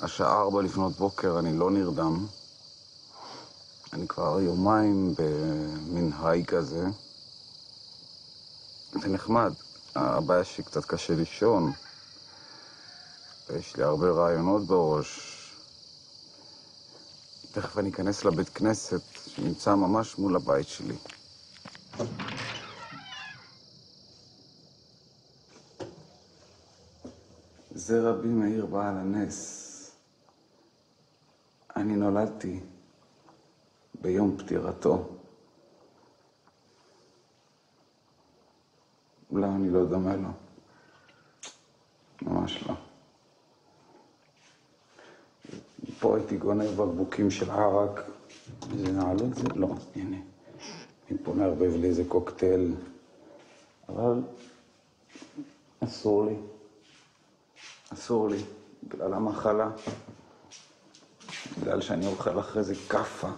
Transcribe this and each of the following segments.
השעה 4 לפנות בוקר, אני לא נרדם. אני כבר יומיים במין היי כזה. זה נחמד. הבעיה שקצת קשה לישון. ויש לי הרבה רעיונות בראש. תכף אני אכנס לבית כנסת שנמצא ממש מול הבית שלי. זה רבי מאיר בעל הנס. אני נולדתי ביום פטירתו. אולי אני לא דומה לו. ממש לא. פה הייתי גונב בקבוקים של ערק. איזה נעלות זה? לא, הנה. אני פה מערבב לי איזה קוקטייל. אבל אסור לי. אסור לי. בגלל המחלה. בגלל שאני אוכל אחרי זה קפה.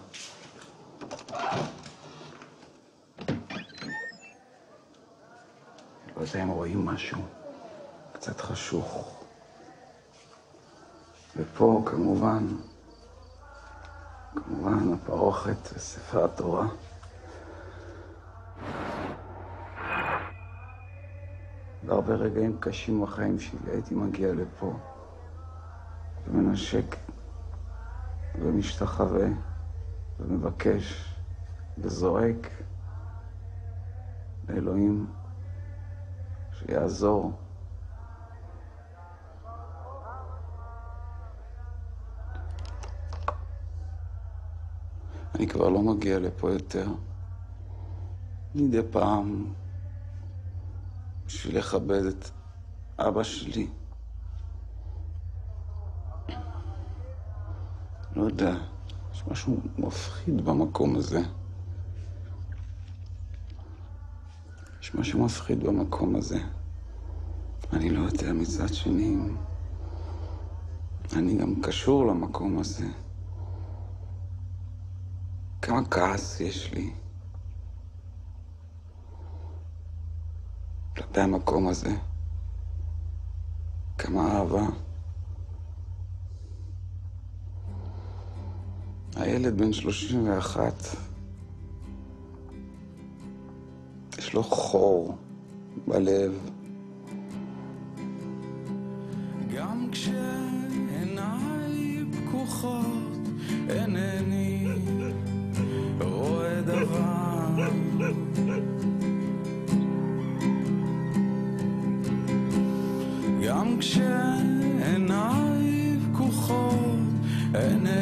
לא יודע אם רואים משהו. קצת חשוך. ופה כמובן הפרוכת וספר התורה. בהרבה רגעים קשים בחיים שלי הייתי מגיע לפה ומנשק ומשתחווה ומבקש וזועק לאלוהים שיעזור. אני כבר לא מגיע לפה יותר. מדי פעם בשביל לכבד את אבא שלי. לא יודע, יש משהו מפחיד במקום הזה. יש משהו מפחיד במקום הזה. אני לא יודע מצד שני. אני גם קשור למקום הזה. כמה כעס יש לי כלפי המקום הזה. כמה אהבה. הילד בן 31, יש לו חור בלב. גם כשעיניי פקוחות אינני רואה דבר. גם כשעיניי פקוחות אינני